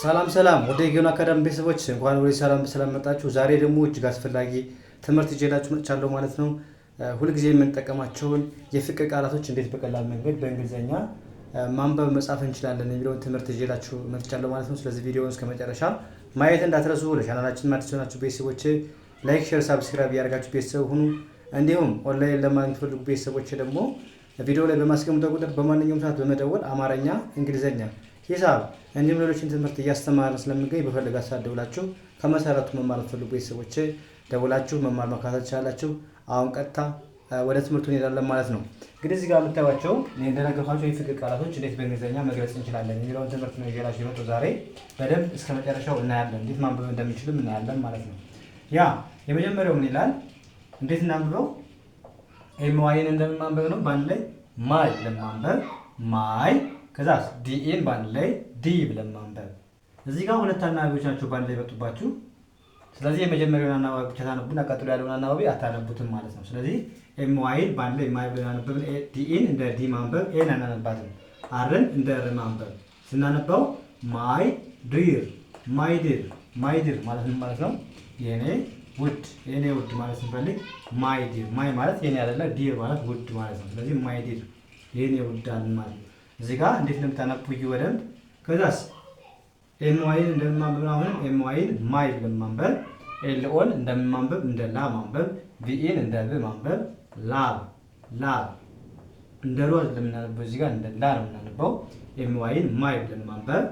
ሰላም ሰላም ወደ ጊዮን አካዳሚ ቤተሰቦች እንኳን ወደ ሰላም መጣችሁ። ዛሬ ደግሞ እጅግ አስፈላጊ ትምህርት ይዤላችሁ መጥቻለሁ ማለት ነው። ሁልጊዜ የምንጠቀማቸውን የፍቅር ቃላቶች እንዴት በቀላል መንገድ በእንግሊዝኛ ማንበብ መጻፍ እንችላለን የሚለውን ትምህርት ይዤላችሁ መጥቻለሁ ማለት ነው። ስለዚህ ቪዲዮውን እስከ መጨረሻ ማየት እንዳትረሱ። ለቻናላችን አዲስ የሆናችሁ ቤተሰቦች ላይክ፣ ሼር፣ ሳብስክራይብ ያደርጋችሁ ቤተሰብ ሁኑ። እንዲሁም ኦንላይን ለማግኘት ፈልጉ ቤተሰቦች ደግሞ ቪዲዮ ላይ በማስቀምጠው ቁጥር በማንኛውም ሰዓት በመደወል አማርኛ፣ እንግሊዝኛ፣ ሂሳብ እንዲሁም ሌሎችን ትምህርት እያስተማርን ስለምንገኝ በፈለጋችሁ ሰዓት ደውላችሁ ከመሰረቱ መማር የምትፈልጉ ቤተሰቦች ደውላችሁ መማር መከታተል ትችላላችሁ። አሁን ቀጥታ ወደ ትምህርቱ እንሄዳለን ማለት ነው። እንግዲህ እዚህ ጋር የምታዩቸው እንደነገርኳቸው የፍቅር ቃላቶች እንዴት በእንግሊዝኛ መግለጽ እንችላለን የሚለውን ትምህርት ነው ይዤላችሁ የመጣሁት ዛሬ። በደንብ እስከ መጨረሻው እናያለን፣ እንዴት ማንበብ እንደምንችልም እናያለን ማለት ነው። ያ የመጀመሪያው ምን ይላል? እንዴት እናንብበው? ኤምዋይን እንደምናንበብ ነው። በአንድ ላይ ማይ ለማንበብ ማይ፣ ከዛ ዲኤን በአንድ ላይ ዲ ብለን ማንበብ። እዚህ ጋር ሁለት አናባቢዎች ናቸው በአንድ ላይ የመጡባችሁ። ስለዚህ የመጀመሪያውን አናባቢ ብቻ ታነቡና ቀጥሎ ያለውን አናባቢ አታነቡትም ማለት ነው። ስለዚህ ኤምዋይን በአንድ ላይ ማይ ብለን አነበብን። ዲኤን እንደ ዲ ማንበብ፣ ኤን አናነባትም። አርን እንደ ር ማንበብ። ስናነባው ማይ ዲር፣ ማይ ዲር፣ ማይ ዲር ማለት ነው የኔ ውድ፣ የኔ ውድ ማለት ስንፈልግ ማይ ዲር፣ ማይ ማለት የኔ አይደለ፣ ዲር ማለት ውድ ማለት ነው። ስለዚህ ማይ ዲር የኔ ውድ አለን ማለት ነው። እዚህ ጋር እንዴት እንደምታነቡ በደንብ። ከዛስ ኤምዋይን እንደማንበብ ነው። አሁንም ኤምዋይን ማይ ብለን ማንበብ፣ ኤልኦን እንደማንበብ እንደ ላ ማንበብ፣ ቪኤን እንደ ብ ማንበብ፣ ላብ ላብ እንደ ሎ እንደምናነበው እዚህ ጋር እንደ ላ ነው የምናነበው። ኤምዋይን ማይ ብለን ማንበብ፣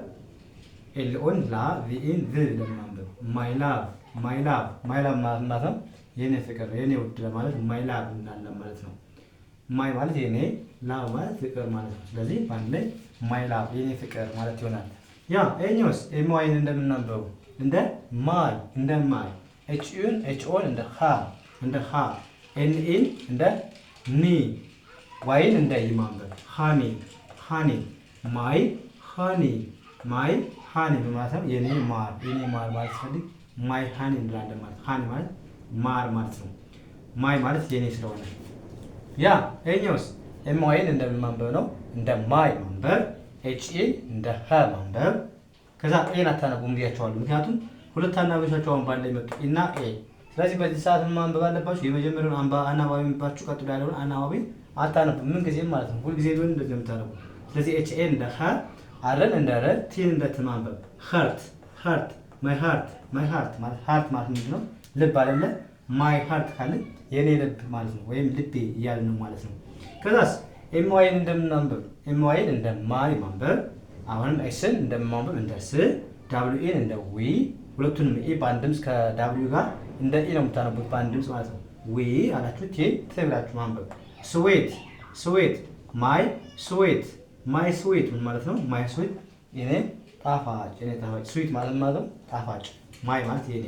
ኤልኦን ላ፣ ቪኤን ቭ ብለን ማንበብ። ማይ ላቭ ማይ ላቭ ማይ ላቭ ማለት ነው የኔ ፍቅር የኔ ውድ ለማለት ማይ ላቭ እንላለን ማለት ነው። ማይ ማለት የኔ፣ ላቭ ማለት ፍቅር ማለት ነው። ስለዚህ በአንድ ላይ ማይ ላቭ የኔ ፍቅር ማለት ይሆናል። ያ ኤኒዌይስ ኤምዋይን እንደምናንበው እንደ ማይ እንደ ማይ፣ ኤችዩን ኤችኦን እንደ ሃ ኤንኢን እንደ ኒ፣ ዋይን እንደ ይ ማንበብ ሃኒ ሃኒ ማይ ሃኒ ማይ ሃኒ ማለት ነው የኔ ማር ማለት ፈልግ ማይ ሃኒ እንላለን ማለት ሃኒ ማለት ማር ማለት ነው። ማይ ማለት የኔ ስለሆነ ያ ኤኒዌይስ ኤምዋይን እንደምናንበብ ነው እንደ ማይ ማንበብ፣ ኤችኤን እንደ ሃ ማንበብ። ከዛ ኤን አታነቡም ብያቸዋለሁ፣ ምክንያቱም ሁለት አናባቢዎቻቸው አሁን ባንድ ላይ መጡ እና ኤ። ስለዚህ በዚህ ሰዓት ማንበብ አለባችሁ የመጀመሪያውን አናባቢ የሚባችሁ ቀጥሎ ያለውን አናባቢ አታነቡም ምን ጊዜም ማለት ነው። ሁል ጊዜ ቢሆን እንደዚህ የምታነቡ። ስለዚህ ኤችኤን እንደ ሃ፣ አርን እንደ ረ፣ ቲን እንደ ት ማንበብ። ሃርት ሃርት ማይ ሃርት ማይ ሃርት ማለት ሃርት ማለት ምንድን ነው? ልብ አይደለ? ማይ ሃርት ካለ የኔ ልብ ማለት ነው፣ ወይም ልቤ እያልን ነው ማለት ነው። ከዛስ ኤምዋይን እንደምናንበብ ኤምዋይን እንደ ማይ ማንበብ፣ አሁንም ኤስን እንደማንበብ እንደ ስ፣ ዳብሊውኤን እንደ ዊ፣ ሁለቱንም ኤ በአንድ ድምፅ ከዳብሊው ጋር እንደ ኤ ነው የምታነቡት በአንድ ድምፅ ማለት ነው። ዊ አላችሁ ቴ ትብላችሁ ማንበብ። ስዌት ስዌት ማይ ስዌት ማይ ስዌት ምን ማለት ነው? ማይ ስዌት የኔ ጣፋጭ የኔ ጣፋጭ። ስዊት ማለት ነው ጣፋጭ። ማይ ማለት የኔ፣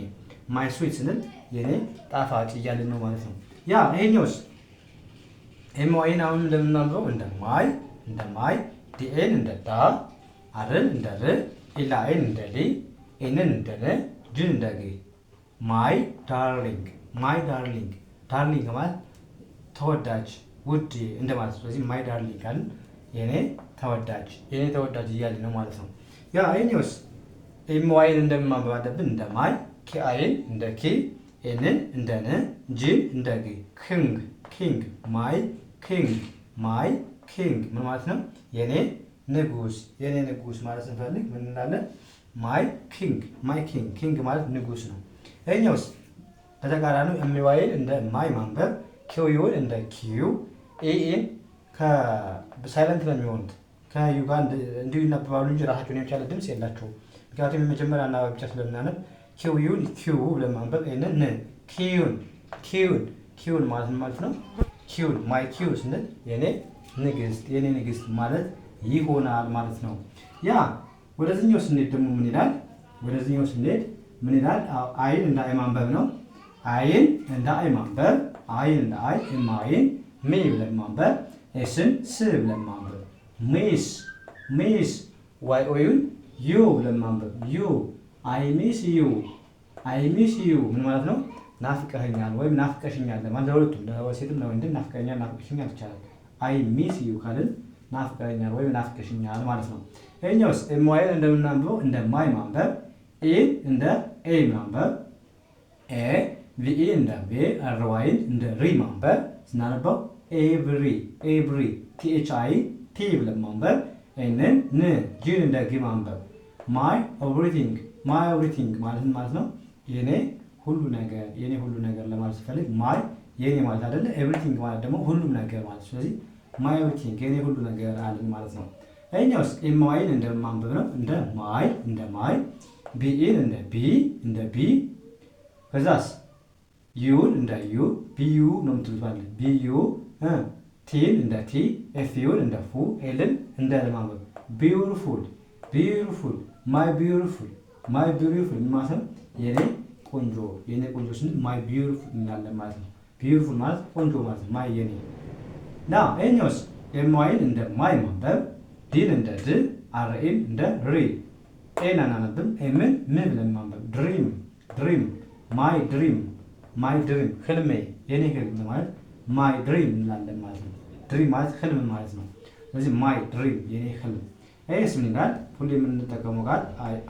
ማይ ስዊት ስንል የኔ ጣፋጭ እያልን ነው ማለት ነው። ያ ይሄኛውስ ኤምዋይን አሁን እንደምናንበው እንደ ማይ፣ ዲኤን እንደ ዳ፣ አርን እንደ ር፣ ኤልአይን እንደ ሊ፣ ኤንን እንደ ነ፣ ጅን እንደ ግ። ማይ ዳርሊንግ ማይ ዳርሊንግ፣ ዳርሊንግ ማለት ተወዳጅ ውድ እንደማለት ነው። ስለዚህ ማይ ዳርሊንግ ካልን የኔ ተወዳጅ እያልን ነው ማለት ነው። ያ ኤኒዌይስ ኤምዋይን እንደማንበብ አለብን እንደ ማይ፣ ኬአይን እንደ ኬ፣ ኤንን እንደ ነ፣ ጂን እንደ ግ። ኪንግ ኪንግ ማይ ኪንግ ማይ ኪንግ ምን ማለት ነው? የኔ ንጉስ ማለት ስንፈልግ ምን እንላለን? ማይ ኪንግ ኪንግ ማለት ንጉስ ነው። ይሄኛውስ በተቃራኒው ኤምዋይን እንደ ማይ ማንበብ፣ ኪዩን እንደ ኪዩ፣ ኤኤን ከሳይለንት ነው የሚሆኑት ከዩ ጋር እንዲሁ ይነበባሉ እንጂ ራሳቸውን የቻለ ድምፅ የላቸውም። ምክንያቱም የመጀመሪያ አናባቢ ብቻ ስለምናነብ ኪዩን ኪዩ ብለን ማንበብ፣ ኤንን ን፣ ኪዩን ማለት ነው። ኪዩን ማይ ኪዩ ስንል የኔ ንግስት ማለት ይሆናል ማለት ነው። ያ ወደዚህኛው ስንሄድ ደግሞ ምን ይላል? አይን እንደ አይ ማንበብ ነው። አይን እንደ አይ ማንበብ፣ አይን እንደ አይ፣ ኤምዋይን ሜ ብለን ማንበብ፣ ኤስን ስ ብለን ማንበብ። ሚስ ዋይ ኦዩን ዩ ብለን ማንበብ። ዩ አይ ሚስ ዩ ምን ማለት ነው? ናፍቀኸኛል ወይም ናፍቀሽኛል ለማለት ለሁለቱም ለሴትም ለወንድም ናፍቀኸኛል ናፍቀሽኛል ይቻላል። አይ ሚስ ዩ ካልን ናፍቀኛል ወይም ናፍቀሽኛል ማለት ነው። ይሄኛውስ ኤምዋይን እንደምናንብበው እንደ ማይ ማንበብ፣ ኢን እንደ ኤ ማንበብ፣ ኤ ቪኢ እንደ ቬ፣ አርዋይን እንደ ሪ ማንበብ ስናነበው ኤቭሪ ኤቭሪ ቲኤችአይ ቲ ብለን ማንበብ፣ ኤንን ን ጂን እንደ ጊ ማንበብ፣ ማይ ኤቭሪቲንግ ማለት ነው የኔ ሁሉ ነገር የኔ ሁሉ ነገር ለማለት ሲፈልግ ማይ የኔ ማለት አይደለ ኤቭሪቲንግ ማለት ደግሞ ሁሉም ነገር ማለት ስለዚህ ማይ ኤቭሪቲንግ የኔ ሁሉ ነገር አለን ማለት ነው። ይሄኛውስ ኤምዋይን እንደማንበብ ነው እንደ ማይ ቢኢን እንደ ቢ ከዛስ ዩን እንደ ዩ ቢዩ ነው የምትሉት ማለት ቢዩ ቲን እንደ ቲ ኤፍዩን እንደ ፉ ኤልን እንደ ለማንበብ ቢዩቲፉል ማይ ቢዩቲፉል ማለት ነው የኔ ቆንጆ ስንል ማይ ቢዩቲፉል እንላለን ማለት ነው። ቢዩቲፉል ማለት ቆንጆ ማለት ነው። ማይ የኔ ና ይሄኛውስ ኤምዋይን እንደ ማይ ማንበብ ዲን እንደ ድ አርኤን እንደ ሪ ኤን አናነብም ኤምን ምን ብለን ማንበብ ድሪም ማይ ድሪም ህልሜ የኔ ህልም ማለት ማይ ድሪም እንላለን ማለት ነው። ድሪም ማለት ህልም ማለት ነው። ስለዚህ ማይ ድሪም የኔ ህልም። ይሄስ ምን ይላል? ሁሌ የምንጠቀመው ቃል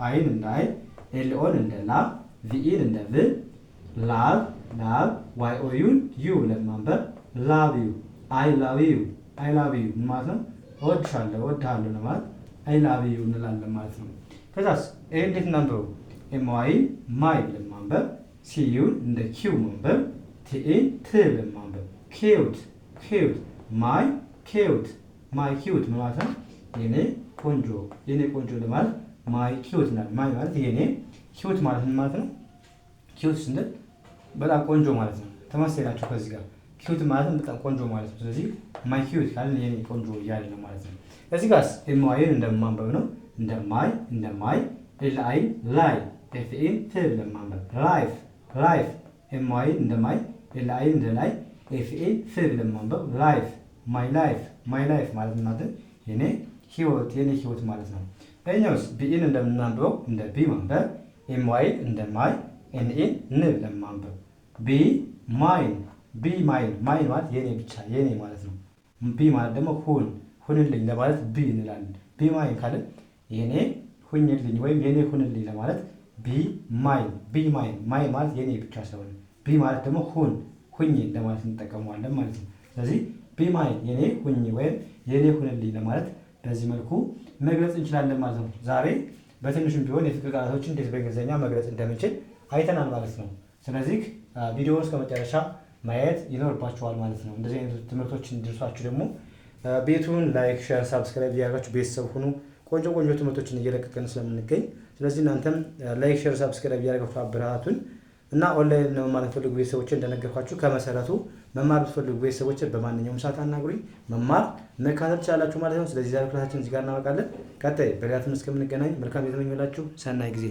አይን እንደ አይ ኤልኦን እንደ ላ ቪኢን እንደ ቭ ላቭ ዋይ ኦ ዩን ዩ ብለን ማንበብ ላቭ ዩ አይ ላቭ ዩ ማለት ነው። እወድሃለሁ ለማለት አይ ላቭ ዩ እንላለን ማለት ነው። ከዛስ ይሄ እንዴት እናንበው? ኤምዋይን ማይ ብለን ማንበብ ሲዩን እንደ ኪው ማንበብ ቲኢን ት ብለን ማንበብ ኪዩት ማይ ኪዩት ማለት ነው የኔ ቆንጆ ለማለት ማይ ኪዩት ነው። ማይ ማለት የኔ ኪዩት ማለት ምን ማለት ነው? ኪዩት ስንል በጣም ቆንጆ ማለት ነው። ተመሳሳይ ናቸው ከዚህ ጋር ኪዩት ማለት በጣም ቆንጆ ማለት ነው። ስለዚህ ማይ ኪዩት ካልን የኔ ቆንጆ እያለ ነው ማለት ነው። እዚህ ጋርስ ኤምዋይን እንደማንበብ ነው እንደ ማይ ኤልአይ ላይ ኤፍኤን ት ብለን ማንበብ ላይፍ ኤምዋይን እንደ ማይ ኤልአይ እንደ ላይ ኤፍኤን ት ብለን ማንበብ ላይፍ ማይ ላይፍ ማለት ነው የኔ ህይወት ማለት ነው። ይሄኛውስ ቢኢን እንደምናንበው እንደ ቢ ማንበብ ኤምዋይን እንደ ማይ ኤንኤን ን ብለን ማንበብ ማይን ማለት የኔ ብቻ የኔ ማለት ነው። ቢ ማለት ደግሞ ሁንልኝ ለማለት ቢ እንላለን። ቢ ማይን ካልን የኔ ሁኝልኝ ወይም የኔ ሁንልኝ ለማለት ቢ ማይን ማለት የኔ ብቻ ሳይሆን ቢ ማለት ደግሞ ሁኝ ለማለት እንጠቀመዋለን ማለት ነው። ስለዚህ ቢ ማይን የኔ ሁኝ ወይም የኔ ሁንልኝ ለማለት በዚህ መልኩ መግለጽ እንችላለን ማለት ነው። ዛሬ በትንሹም ቢሆን የፍቅር ቃላቶችን እንዴት በእንግሊዝኛ መግለጽ እንደምንችል አይተናል ማለት ነው። ስለዚህ ቪዲዮውን እስከ መጨረሻ ማየት ይኖርባችኋል ማለት ነው። እንደዚህ አይነት ትምህርቶች እንዲደርሷችሁ ደግሞ ቤቱን ላይክ፣ ሼር፣ ሳብስክራይብ እያደረጋችሁ ቤተሰብ ሁኑ። ቆንጆ ትምህርቶችን እየለቀቅን ስለምንገኝ ስለዚህ እናንተም ላይክ፣ ሼር፣ ሳብስክራይብ እያደረጋችሁ አበረታቱን እና ኦንላይን ነው ማለት ፈልጉ ቤተሰቦች እንደነገርኳችሁ ከመሰረቱ መማር ብትፈልጉ ቤተሰቦች በማንኛውም ሰዓት አናግሩኝ መማር መካተል ትችላላችሁ ማለት ነው። ስለዚህ ዛሬ ክላሳችን እዚህ ጋር እናበቃለን። ቀጣይ በሌላ ትምህርት እስከምንገናኝ መልካም የተመኘሁላችሁ ሰናይ ጊዜ